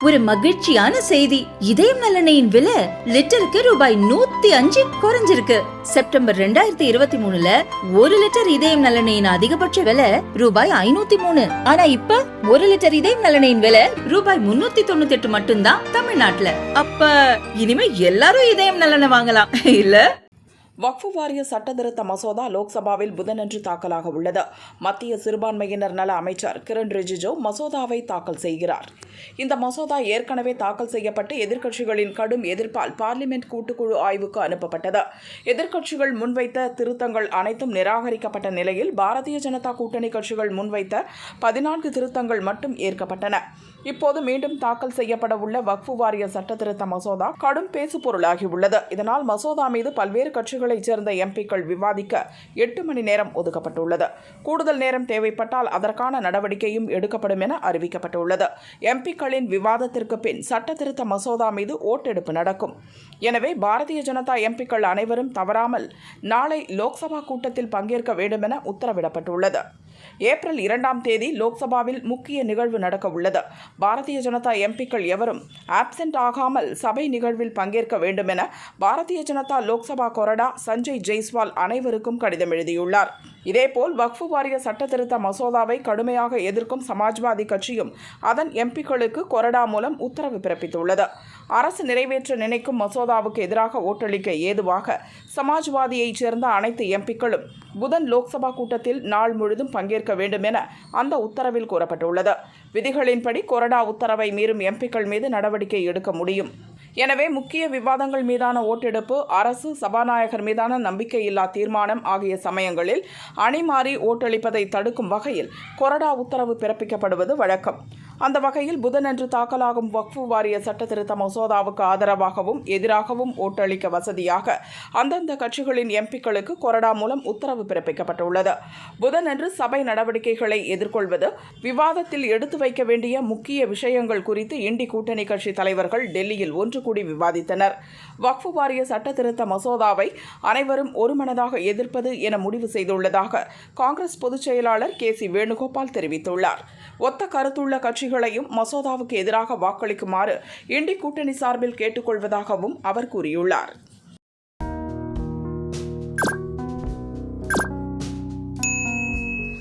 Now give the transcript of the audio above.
ஒரு மகிழ்ச்சியான செய்தி. இதயம் நல்லெண்ணெயின் விலை லிட்டருக்கு ரூபாய் 105 குறைஞ்சிருக்கு. செப்டம்பர் 2023ல 1 லிட்டர் இதயம் நல்லெண்ணெயின் அதிகபட்ச விலை ரூபாய் 503. ஆனா இப்ப 1 லிட்டர் இதயம் நல்லெண்ணெயின் விலை ரூபாய் 398 மட்டும்தான் தமிழ்நாட்டுல. அப்ப இனிமே எல்லாரும் இதயம் நல்லெண்ணெய் வாங்கலாம் இல்ல? வக்ஃபு வாரிய சட்டத்திருத்த மசோதா லோக்சபாவில் புதனன்று தாக்கலாக உள்ளது. மத்திய சிறுபான்மையினர் நல அமைச்சர் கிரண் ரிஜிஜு மசோதாவை தாக்கல் செய்கிறார். இந்த மசோதா ஏற்கனவே தாக்கல் செய்யப்பட்டு எதிர்க்கட்சிகளின் கடும் எதிர்ப்பால் பார்லிமெண்ட் கூட்டுக்குழு ஆய்வுக்கு அனுப்பப்பட்டது. எதிர்க்கட்சிகள் முன்வைத்த திருத்தங்கள் அனைத்தும் நிராகரிக்கப்பட்ட நிலையில் பாரதிய ஜனதா கூட்டணி கட்சிகள் முன்வைத்த 14 திருத்தங்கள் மட்டும் ஏற்கப்பட்டன. இப்போது மீண்டும் தாக்கல் செய்யப்பட உள்ள வக்ஃபு வாரிய சட்டத்திருத்த மசோதா கடும் பேசுபொருளாகியுள்ளது. இதனால் மசோதா மீது பல்வேறு கட்சிகளைச் சேர்ந்த எம்பிக்கள் விவாதிக்க 8 மணி நேரம் ஒதுக்கப்பட்டுள்ளது. கூடுதல் நேரம் தேவைப்பட்டால் அதற்கான நடவடிக்கையும் எடுக்கப்படும் என அறிவிக்கப்பட்டுள்ளது. எம்பிக்களின் விவாதத்திற்கு பின் சட்டத்திருத்த மசோதா மீது ஓட்டெடுப்பு நடக்கும். எனவே பாரதிய ஜனதா எம்பிக்கள் அனைவரும் தவறாமல் நாளை லோக்சபா கூட்டத்தில் பங்கேற்க வேண்டும் என உத்தரவிடப்பட்டுள்ளது. ஏப்ரல் 2ஆம் தேதி லோக்சபாவில் முக்கிய நிகழ்வு நடக்க உள்ளது. பாரதிய ஜனதா எம்பிக்கள் எவரும் ஆப்சென்ட் ஆகாமல் சபை நிகழ்வில் பங்கேற்க வேண்டும் என பாரதிய ஜனதா லோக்சபா கொறடா சஞ்சய் ஜெய்ஸ்வால் அனைவருக்கும் கடிதம் எழுதியுள்ளார். இதேபோல் வக்ஃபு வாரிய சட்டத்திருத்த மசோதாவை கடுமையாக எதிர்க்கும் சமாஜ்வாதி கட்சியும் அதன் எம்பிக்களுக்கு கொறடா மூலம் உத்தரவு பிறப்பித்துள்ளது. அரசு நிறைவேற்ற நினைக்கும் மசோதாவுக்கு எதிராக ஓட்டளிக்க ஏதுவாக சமாஜ்வாதியைச் சேர்ந்த அனைத்து எம்பிக்களும் புதன் லோக்சபா கூட்டத்தில் நாள் முழுதும் பங்கேற்க வேண்டும் என அந்த உத்தரவில் கூறப்பட்டுள்ளது. விதிகளின்படி கொறடா உத்தரவை மீறும் எம்பிக்கள் மீது நடவடிக்கை எடுக்க முடியும். எனவே முக்கிய விவாதங்கள் மீதான ஓட்டெடுப்பு, அரசு, சபாநாயகர் மீதான நம்பிக்கையில்லா தீர்மானம் ஆகிய சமயங்களில் அணிமாறி ஓட்டளிப்பதை தடுக்கும் வகையில் கொறடா உத்தரவு பிறப்பிக்கப்படுவது வழக்கம். அந்த வகையில் புதனன்று தாக்கலாகும் வக்ஃபு வாரிய சட்டத்திருத்த மசோதாவுக்கு ஆதரவாகவும் எதிராகவும் ஓட்டளிக்க வசதியாக அந்தந்த கட்சிகளின் எம்பிக்களுக்கு கொறடா மூலம் உத்தரவு பிறப்பிக்கப்பட்டுள்ளது. புதனன்று சபை நடவடிக்கைகளை எதிர்கொள்வது, விவாதத்தில் எடுத்து வைக்க வேண்டிய முக்கிய விஷயங்கள் குறித்து இண்டி கூட்டணி கட்சி தலைவர்கள் டெல்லியில் ஒன்று கூடி விவாதித்தனர். வக்ஃபு வாரிய சட்டத்திருத்த மசோதாவை அனைவரும் ஒருமனதாக எதிர்ப்பது என முடிவு செய்துள்ளதாக காங்கிரஸ் பொதுச் செயலாளர் KC வேணுகோபால் தெரிவித்துள்ளார். ஒத்த கருத்துள்ள கட்சிகளையும் மசோதாவுக்கு எதிராக வாக்களிக்குமாறு இண்டி கூட்டணி சார்பில் கேட்டுக்கொள்வதாகவும் அவர் கூறியுள்ளார்.